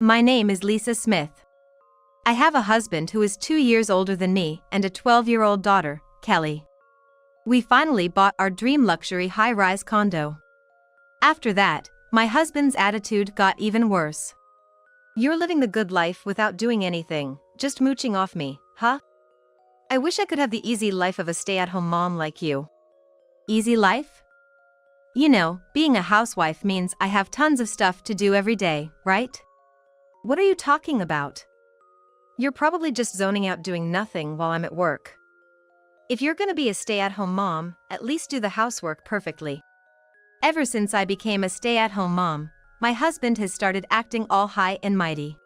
My name is Lisa Smith. I have a husband who is 2 years older than me and a 12-year-old daughter, Kelly. We finally bought our dream luxury high-rise condo. After that, my husband's attitude got even worse. "You're living the good life without doing anything, just mooching off me, huh? I wish I could have the easy life of a stay-at-home mom like you." Easy life? You know, being a housewife means I have tons of stuff to do every day, right? What are you talking about? You're probably just zoning out doing nothing while I'm at work. If you're gonna be a stay-at-home mom, at least do the housework perfectly. Ever since I became a stay-at-home mom, my husband has started acting all high and mighty.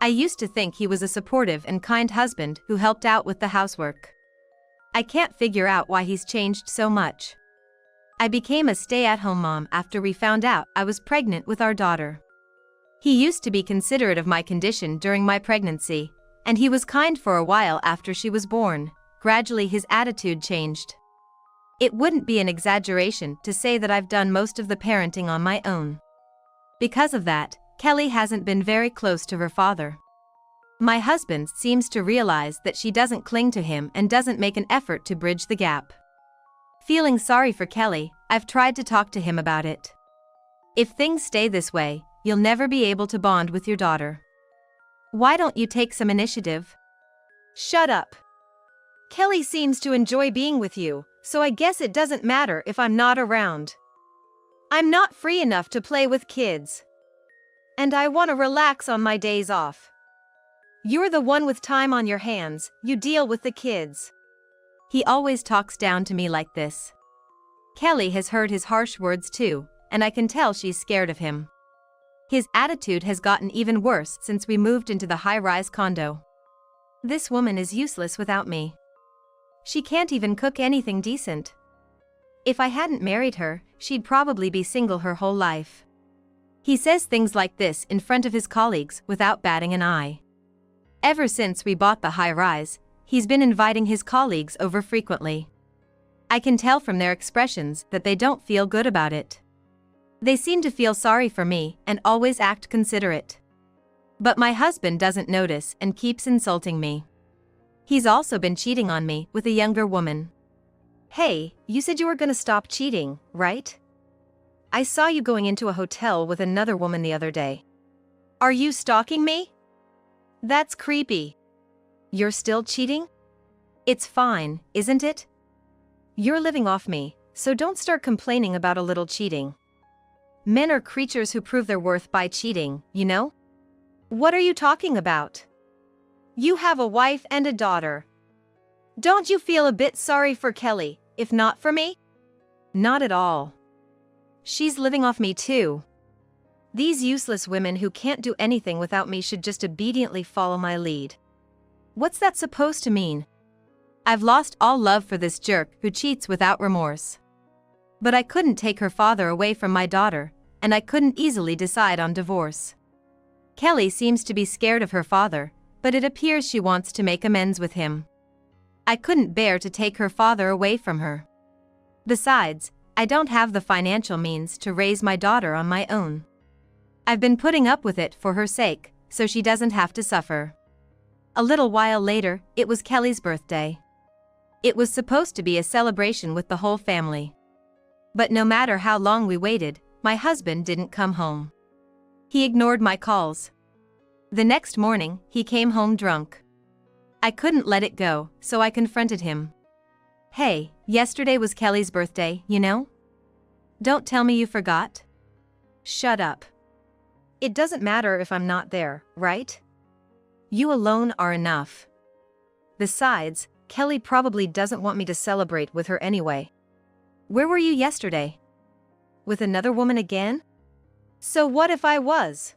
I used to think he was a supportive and kind husband who helped out with the housework. I can't figure out why he's changed so much. I became a stay-at-home mom after we found out I was pregnant with our daughter. He used to be considerate of my condition during my pregnancy, and he was kind for a while after she was born. Gradually his attitude changed. It wouldn't be an exaggeration to say that I've done most of the parenting on my own. Because of that, Kelly hasn't been very close to her father. My husband seems to realize that she doesn't cling to him and doesn't make an effort to bridge the gap. Feeling sorry for Kelly, I've tried to talk to him about it. If things stay this way, you'll never be able to bond with your daughter. Why don't you take some initiative? Shut up. Kelly seems to enjoy being with you, so I guess it doesn't matter if I'm not around. I'm not free enough to play with kids. And I want to relax on my days off. You're the one with time on your hands, you deal with the kids. He always talks down to me like this. Kelly has heard his harsh words too, and I can tell she's scared of him. His attitude has gotten even worse since we moved into the high-rise condo. This woman is useless without me. She can't even cook anything decent. If I hadn't married her, she'd probably be single her whole life. He says things like this in front of his colleagues without batting an eye. Ever since we bought the high-rise, he's been inviting his colleagues over frequently. I can tell from their expressions that they don't feel good about it. They seem to feel sorry for me and always act considerate. But my husband doesn't notice and keeps insulting me. He's also been cheating on me with a younger woman. Hey, you said you were gonna stop cheating, right? I saw you going into a hotel with another woman the other day. Are you stalking me? That's creepy. You're still cheating? It's fine, isn't it? You're living off me, so don't start complaining about a little cheating. Men are creatures who prove their worth by cheating, you know? What are you talking about? You have a wife and a daughter. Don't you feel a bit sorry for Kelly, if not for me? Not at all. She's living off me too. These useless women who can't do anything without me should just obediently follow my lead. What's that supposed to mean? I've lost all love for this jerk who cheats without remorse. But I couldn't take her father away from my daughter, and I couldn't easily decide on divorce. Kelly seems to be scared of her father, but it appears she wants to make amends with him. I couldn't bear to take her father away from her. Besides, I don't have the financial means to raise my daughter on my own. I've been putting up with it for her sake, so she doesn't have to suffer. A little while later, it was Kelly's birthday. It was supposed to be a celebration with the whole family. But no matter how long we waited, my husband didn't come home. He ignored my calls. The next morning, he came home drunk. I couldn't let it go, so I confronted him. Hey, yesterday was Kelly's birthday, you know? Don't tell me you forgot. Shut up. It doesn't matter if I'm not there, right? You alone are enough. Besides, Kelly probably doesn't want me to celebrate with her anyway. Where were you yesterday? With another woman again? So what if I was?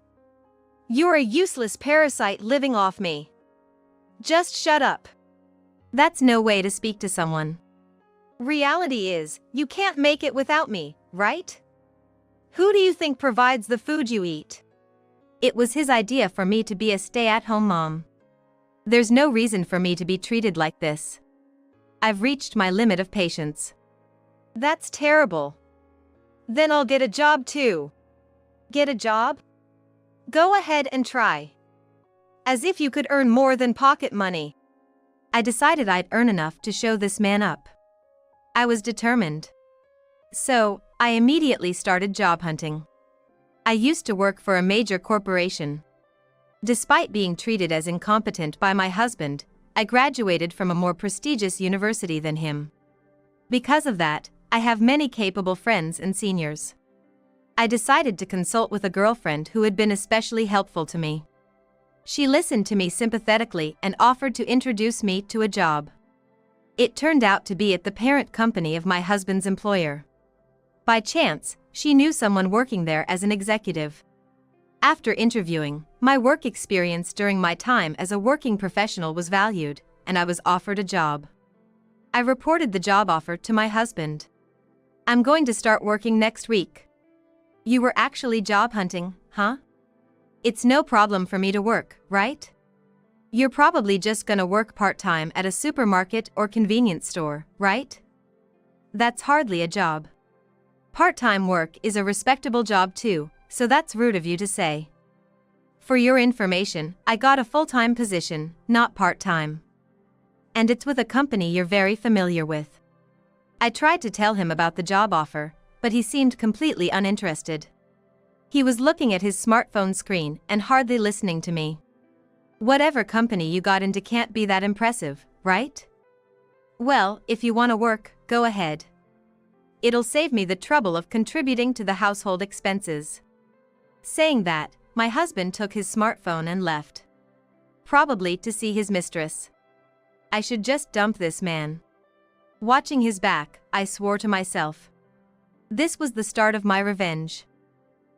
You're a useless parasite living off me. Just shut up. That's no way to speak to someone. Reality is, you can't make it without me, right? Who do you think provides the food you eat? It was his idea for me to be a stay-at-home mom. There's no reason for me to be treated like this. I've reached my limit of patience. That's terrible. Then I'll get a job too. Get a job? Go ahead and try. As if you could earn more than pocket money. I decided I'd earn enough to show this man up. I was determined. So, I immediately started job hunting. I used to work for a major corporation. Despite being treated as incompetent by my husband, I graduated from a more prestigious university than him. Because of that, I have many capable friends and seniors. I decided to consult with a girlfriend who had been especially helpful to me. She listened to me sympathetically and offered to introduce me to a job. It turned out to be at the parent company of my husband's employer. By chance, she knew someone working there as an executive. After interviewing, my work experience during my time as a working professional was valued, and I was offered a job. I reported the job offer to my husband. I'm going to start working next week. You were actually job hunting, huh? It's no problem for me to work, right? You're probably just gonna work part-time at a supermarket or convenience store, right? That's hardly a job. Part-time work is a respectable job too, so that's rude of you to say. For your information, I got a full-time position, not part-time. And it's with a company you're very familiar with. I tried to tell him about the job offer, but he seemed completely uninterested. He was looking at his smartphone screen and hardly listening to me. Whatever company you got into can't be that impressive, right? Well, if you want to work, go ahead. It'll save me the trouble of contributing to the household expenses. Saying that, my husband took his smartphone and left. Probably to see his mistress. I should just dump this man. Watching his back, I swore to myself. This was the start of my revenge.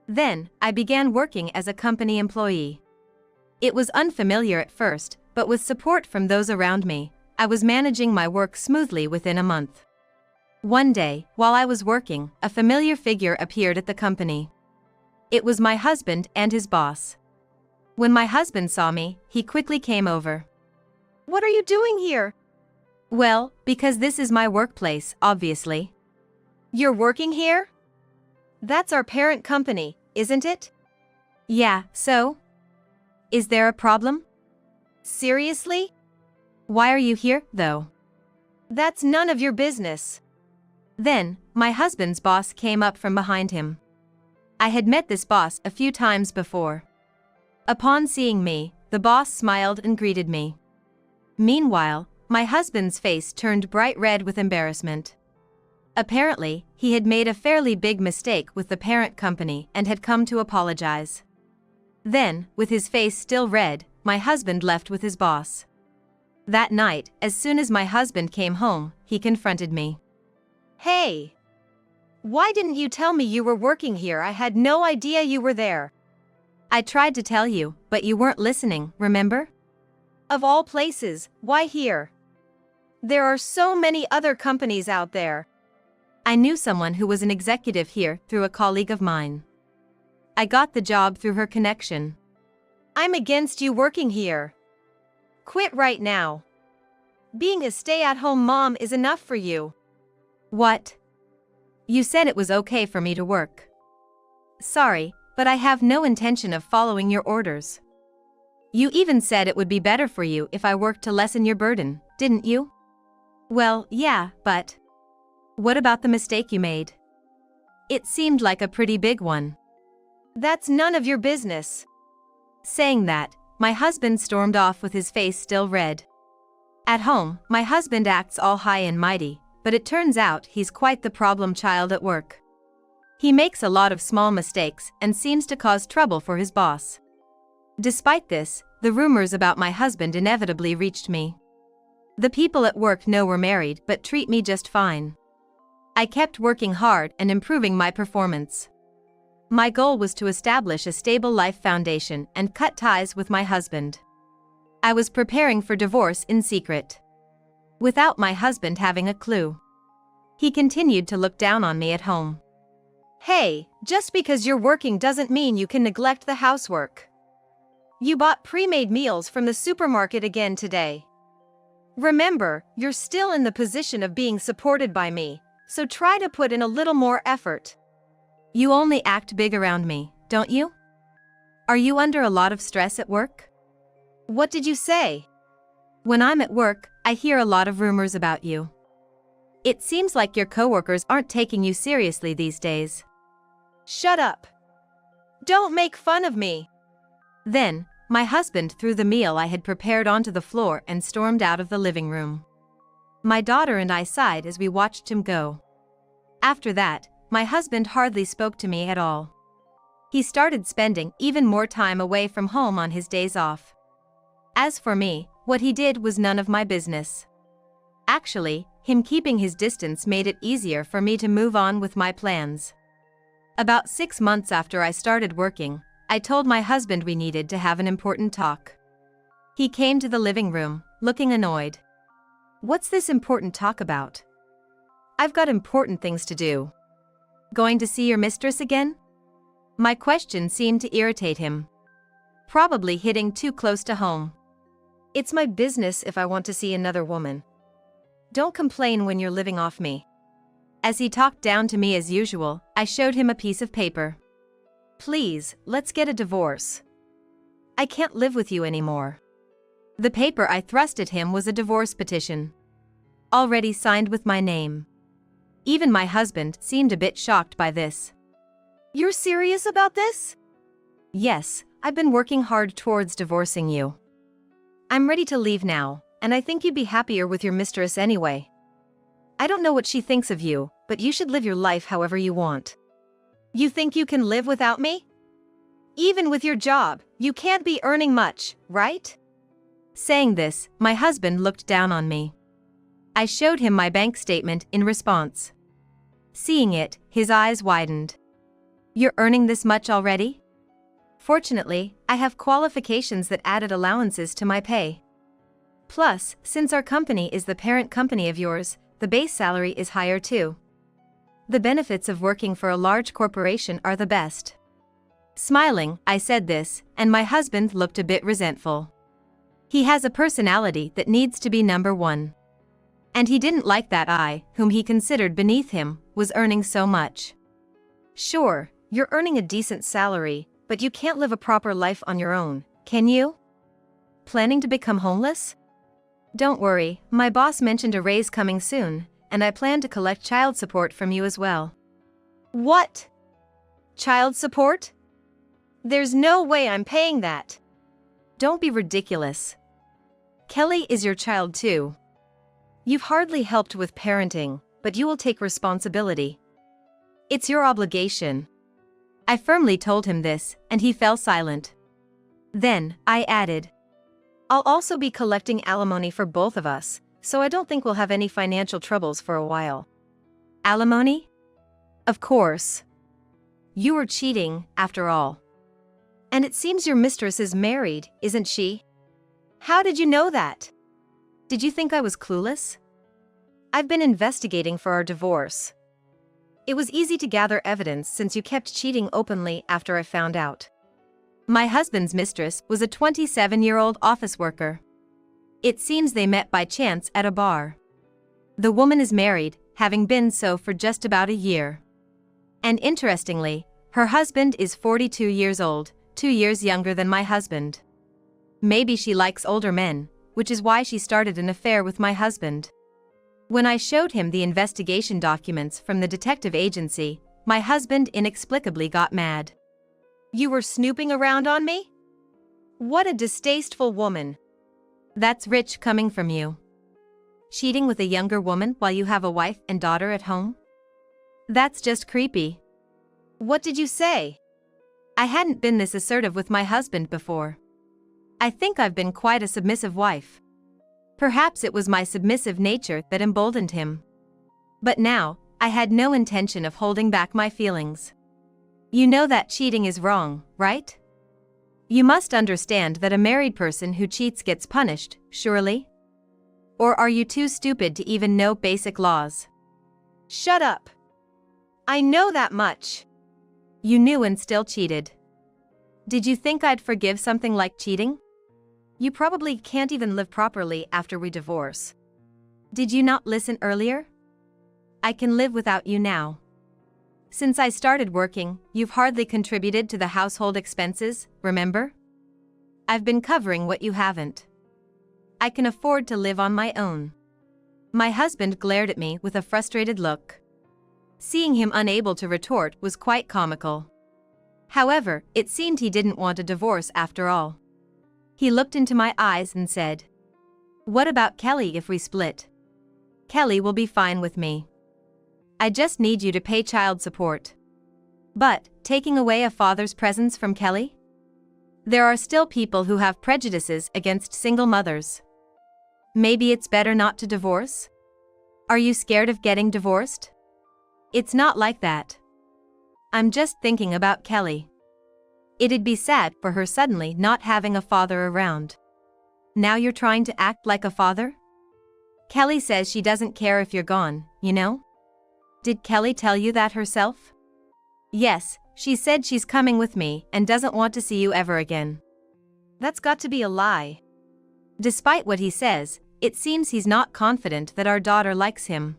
Then, I began working as a company employee. It was unfamiliar at first, but with support from those around me, I was managing my work smoothly within a month. One day, while I was working, a familiar figure appeared at the company. It was my husband and his boss. When my husband saw me, he quickly came over. "What are you doing here?" "Well, because this is my workplace, obviously." "You're working here?" "That's our parent company, isn't it?" "Yeah, so? Is there a problem?" "Seriously? Why are you here, though?" "That's none of your business." Then, my husband's boss came up from behind him. I had met this boss a few times before. Upon seeing me, the boss smiled and greeted me. Meanwhile, my husband's face turned bright red with embarrassment. Apparently, he had made a fairly big mistake with the parent company and had come to apologize. Then, with his face still red, my husband left with his boss. That night, as soon as my husband came home, he confronted me. "Hey! Why didn't you tell me you were working here? I had no idea you were there." "I tried to tell you, but you weren't listening, remember?" "Of all places, why here? There are so many other companies out there." "I knew someone who was an executive here through a colleague of mine. I got the job through her connection." "I'm against you working here. Quit right now. Being a stay-at-home mom is enough for you." "What? You said it was okay for me to work." "Sorry, but I have no intention of following your orders. You even said it would be better for you if I worked to lessen your burden, didn't you?" "Well, yeah, but what about the mistake you made? It seemed like a pretty big one." "That's none of your business." Saying that, my husband stormed off with his face still red. At home, my husband acts all high and mighty, but it turns out he's quite the problem child at work. He makes a lot of small mistakes and seems to cause trouble for his boss. Despite this, the rumors about my husband inevitably reached me. The people at work know we're married but treat me just fine. I kept working hard and improving my performance. My goal was to establish a stable life foundation and cut ties with my husband. I was preparing for divorce in secret, without my husband having a clue. He continued to look down on me at home. "Hey, just because you're working doesn't mean you can neglect the housework. You bought pre-made meals from the supermarket again today. Remember, you're still in the position of being supported by me, so try to put in a little more effort." "You only act big around me, don't you?" Are you under a lot of stress at work? What did you say? When I'm at work, I hear a lot of rumors about you. It seems like your coworkers aren't taking you seriously these days. Shut up. Don't make fun of me. Then, my husband threw the meal I had prepared onto the floor and stormed out of the living room. My daughter and I sighed as we watched him go. After that, my husband hardly spoke to me at all. He started spending even more time away from home on his days off. As for me, what he did was none of my business. Actually, him keeping his distance made it easier for me to move on with my plans. About 6 months after I started working, I told my husband we needed to have an important talk. He came to the living room, looking annoyed. What's this important talk about? I've got important things to do. Going to see your mistress again? My question seemed to irritate him. Probably hitting too close to home. It's my business if I want to see another woman. Don't complain when you're living off me. As he talked down to me as usual, I showed him a piece of paper. Please, let's get a divorce. I can't live with you anymore. The paper I thrust at him was a divorce petition. Already signed with my name. Even my husband seemed a bit shocked by this. You're serious about this? Yes, I've been working hard towards divorcing you. I'm ready to leave now, and I think you'd be happier with your mistress anyway. I don't know what she thinks of you, but you should live your life however you want. You think you can live without me? Even with your job, you can't be earning much, right? Saying this, my husband looked down on me. I showed him my bank statement in response. Seeing it, his eyes widened. You're earning this much already? Fortunately, I have qualifications that added allowances to my pay. Plus, since our company is the parent company of yours, the base salary is higher too. The benefits of working for a large corporation are the best. Smiling, I said this, and my husband looked a bit resentful. He has a personality that needs to be number one. And he didn't like that I, whom he considered beneath him, was earning so much. Sure, you're earning a decent salary, but you can't live a proper life on your own, can you? Planning to become homeless? Don't worry, my boss mentioned a raise coming soon, and I plan to collect child support from you as well. What? Child support? There's no way I'm paying that. Don't be ridiculous. Kelly is your child too. You've hardly helped with parenting, but you will take responsibility. It's your obligation. I firmly told him this, and he fell silent. Then, I added, I'll also be collecting alimony for both of us, so I don't think we'll have any financial troubles for a while. Alimony? Of course. You were cheating, after all. And it seems your mistress is married, isn't she? How did you know that? Did you think I was clueless? I've been investigating for our divorce. It was easy to gather evidence since you kept cheating openly after I found out. My husband's mistress was a 27-year-old office worker. It seems they met by chance at a bar. The woman is married, having been so for just about a year. And interestingly, her husband is 42 years old, 2 years younger than my husband. Maybe she likes older men, which is why she started an affair with my husband. When I showed him the investigation documents from the detective agency, my husband inexplicably got mad. You were snooping around on me? What a distasteful woman. That's rich coming from you. Cheating with a younger woman while you have a wife and daughter at home? That's just creepy. What did you say? I hadn't been this assertive with my husband before. I think I've been quite a submissive wife. Perhaps it was my submissive nature that emboldened him. But now, I had no intention of holding back my feelings. You know that cheating is wrong, right? You must understand that a married person who cheats gets punished, surely? Or are you too stupid to even know basic laws? Shut up. I know that much. You knew and still cheated. Did you think I'd forgive something like cheating? You probably can't even live properly after we divorce. Did you not listen earlier? I can live without you now. Since I started working, you've hardly contributed to the household expenses, remember? I've been covering what you haven't. I can afford to live on my own." My husband glared at me with a frustrated look. Seeing him unable to retort was quite comical. However, it seemed he didn't want a divorce after all. He looked into my eyes and said, "What about Kelly if we split?" "Kelly will be fine with me. I just need you to pay child support." "But, taking away a father's presence from Kelly? There are still people who have prejudices against single mothers. Maybe it's better not to divorce? Are you scared of getting divorced?" "It's not like that. I'm just thinking about Kelly. It'd be sad for her suddenly not having a father around." "Now you're trying to act like a father?" "Kelly says she doesn't care if you're gone, you know?" "Did Kelly tell you that herself?" "Yes, she said she's coming with me and doesn't want to see you ever again." "That's got to be a lie." Despite what he says, it seems he's not confident that our daughter likes him.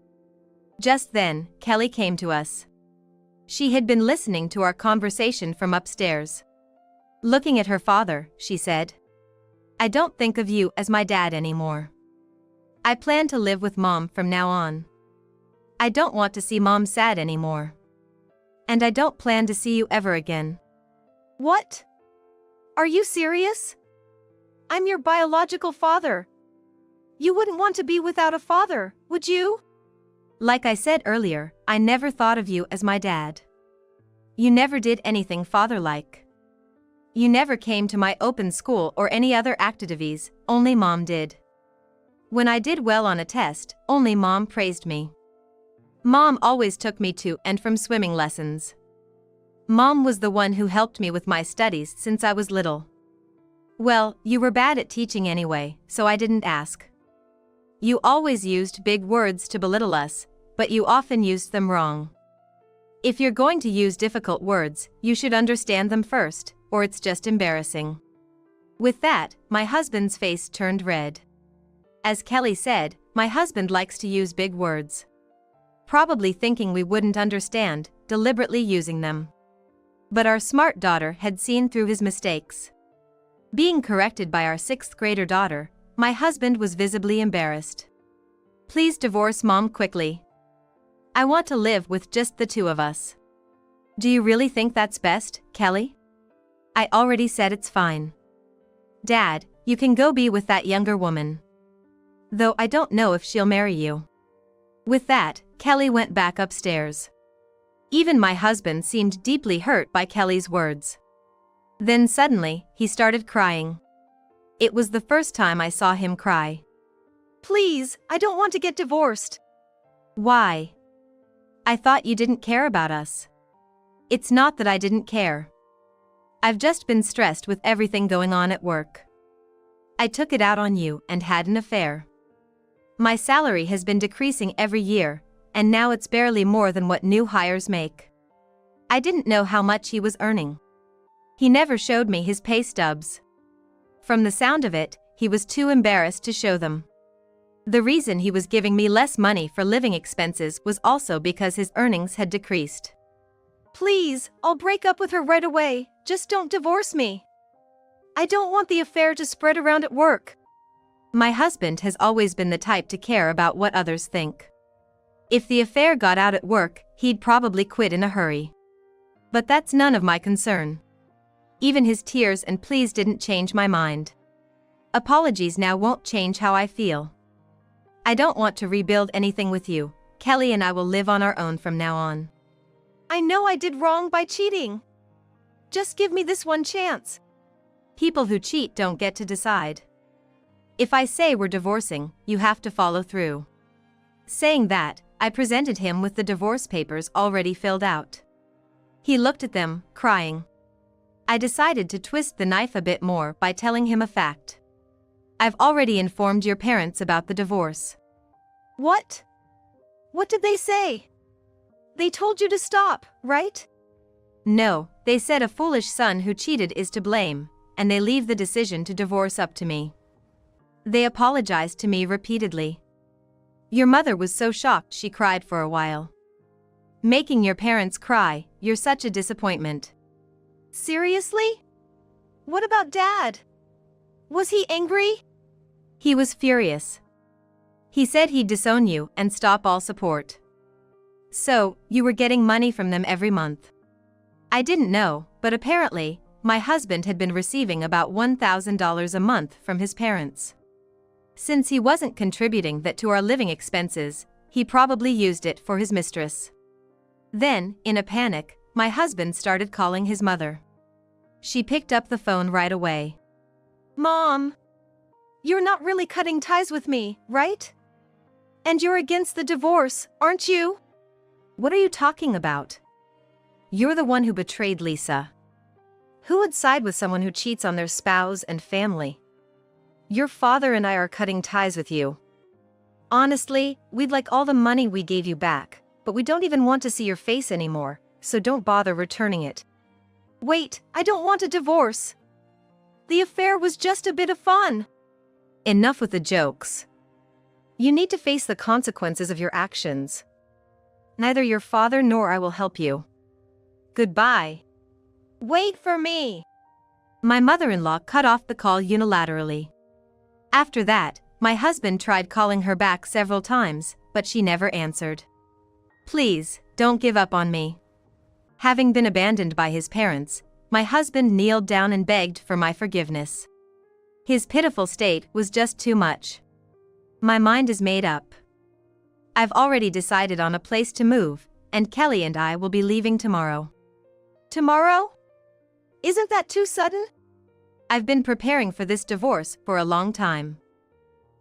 Just then, Kelly came to us. She had been listening to our conversation from upstairs. Looking at her father, she said, "I don't think of you as my dad anymore. I plan to live with Mom from now on. I don't want to see Mom sad anymore. And I don't plan to see you ever again." "What? Are you serious? I'm your biological father. You wouldn't want to be without a father, would you?" "Like I said earlier, I never thought of you as my dad. You never did anything father-like. You never came to my open school or any other activities, only Mom did. When I did well on a test, only Mom praised me. Mom always took me to and from swimming lessons. Mom was the one who helped me with my studies since I was little. Well, you were bad at teaching anyway, so I didn't ask. You always used big words to belittle us, but you often used them wrong. If you're going to use difficult words, you should understand them first, or it's just embarrassing." With that, my husband's face turned red. As Kelly said, my husband likes to use big words. Probably thinking we wouldn't understand, deliberately using them. But our smart daughter had seen through his mistakes. Being corrected by our 6th grader daughter, my husband was visibly embarrassed. "Please divorce Mom quickly. I want to live with just the two of us." "Do you really think that's best, Kelly?" "I already said it's fine. Dad, you can go be with that younger woman. Though I don't know if she'll marry you." With that, Kelly went back upstairs. Even my husband seemed deeply hurt by Kelly's words. Then suddenly, he started crying. It was the first time I saw him cry. "Please, I don't want to get divorced." "Why? I thought you didn't care about us." "It's not that I didn't care. I've just been stressed with everything going on at work. I took it out on you and had an affair. My salary has been decreasing every year, and now it's barely more than what new hires make. I didn't know how much he was earning. He never showed me his pay stubs. From the sound of it, he was too embarrassed to show them. The reason he was giving me less money for living expenses was also because his earnings had decreased. "Please, I'll break up with her right away, just don't divorce me. I don't want the affair to spread around at work." My husband has always been the type to care about what others think. If the affair got out at work, he'd probably quit in a hurry. But that's none of my concern. Even his tears and pleas didn't change my mind. Apologies now won't change how I feel. I don't want to rebuild anything with you. Kelly and I will live on our own from now on. "I know I did wrong by cheating. Just give me this one chance." People who cheat don't get to decide. If I say we're divorcing, you have to follow through. Saying that, I presented him with the divorce papers already filled out. He looked at them, crying. I decided to twist the knife a bit more by telling him a fact. "I've already informed your parents about the divorce." "What? What did they say? They told you to stop, right?" "No, they said a foolish son who cheated is to blame, and they leave the decision to divorce up to me. They apologized to me repeatedly. Your mother was so shocked she cried for a while. Making your parents cry, you're such a disappointment. Seriously? What about Dad? Was he angry? He was furious. He said he'd disown you and stop all support. So, you were getting money from them every month. I didn't know, but apparently, my husband had been receiving about $1,000 a month from his parents. Since he wasn't contributing that to our living expenses, he probably used it for his mistress. Then, in a panic, my husband started calling his mother. She picked up the phone right away. Mom, you're not really cutting ties with me, right? And you're against the divorce, aren't you? What are you talking about? You're the one who betrayed Lisa. Who would side with someone who cheats on their spouse and family? Your father and I are cutting ties with you. Honestly, we'd like all the money we gave you back, but we don't even want to see your face anymore, so don't bother returning it. Wait, I don't want a divorce. The affair was just a bit of fun. Enough with the jokes. You need to face the consequences of your actions. Neither your father nor I will help you. Goodbye. Wait for me. My mother-in-law cut off the call unilaterally. After that, my husband tried calling her back several times, but she never answered. Please, don't give up on me. Having been abandoned by his parents, my husband kneeled down and begged for my forgiveness. His pitiful state was just too much. My mind is made up. I've already decided on a place to move, and Kelly and I will be leaving tomorrow. Tomorrow? Isn't that too sudden? I've been preparing for this divorce for a long time.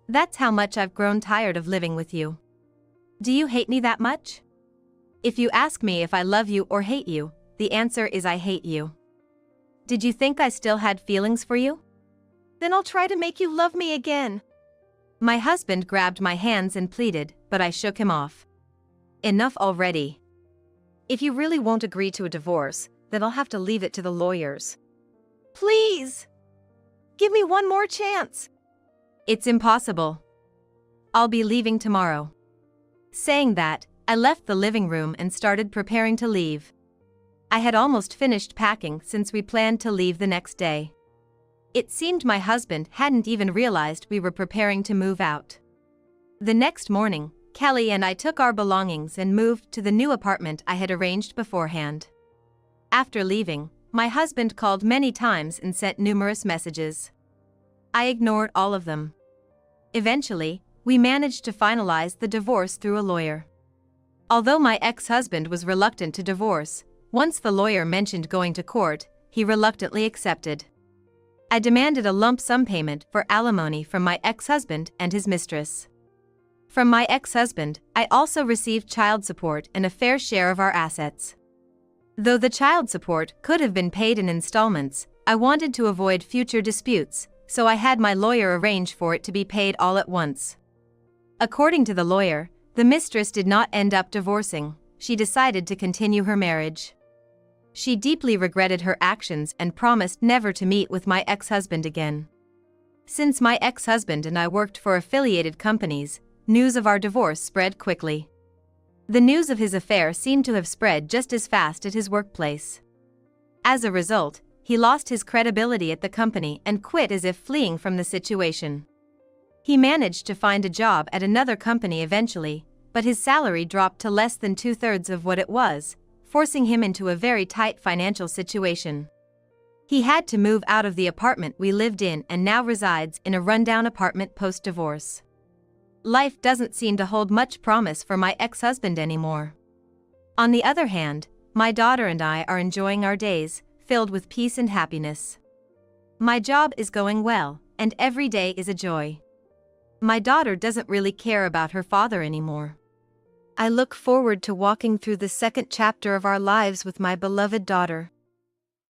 That's how much I've grown tired of living with you. Do you hate me that much? If you ask me if I love you or hate you, the answer is I hate you. Did you think I still had feelings for you? Then I'll try to make you love me again. My husband grabbed my hands and pleaded, but I shook him off. Enough already. If you really won't agree to a divorce, then I'll have to leave it to the lawyers. Please! Give me one more chance. It's impossible. I'll be leaving tomorrow. Saying that, I left the living room and started preparing to leave. I had almost finished packing since we planned to leave the next day. It seemed my husband hadn't even realized we were preparing to move out. The next morning, Kelly and I took our belongings and moved to the new apartment I had arranged beforehand. After leaving, my husband called many times and sent numerous messages. I ignored all of them. Eventually, we managed to finalize the divorce through a lawyer. Although my ex-husband was reluctant to divorce, once the lawyer mentioned going to court, he reluctantly accepted. I demanded a lump sum payment for alimony from my ex-husband and his mistress. From my ex-husband, I also received child support and a fair share of our assets. Though the child support could have been paid in installments, I wanted to avoid future disputes, so I had my lawyer arrange for it to be paid all at once. According to the lawyer, the mistress did not end up divorcing. She decided to continue her marriage. She deeply regretted her actions and promised never to meet with my ex-husband again. Since my ex-husband and I worked for affiliated companies, news of our divorce spread quickly. The news of his affair seemed to have spread just as fast at his workplace. As a result, he lost his credibility at the company and quit as if fleeing from the situation. He managed to find a job at another company eventually, but his salary dropped to less than 2/3 of what it was, forcing him into a very tight financial situation. He had to move out of the apartment we lived in and now resides in a rundown apartment post-divorce. Life doesn't seem to hold much promise for my ex-husband anymore. On the other hand, my daughter and I are enjoying our days, filled with peace and happiness. My job is going well, and every day is a joy. My daughter doesn't really care about her father anymore. I look forward to walking through the second chapter of our lives with my beloved daughter.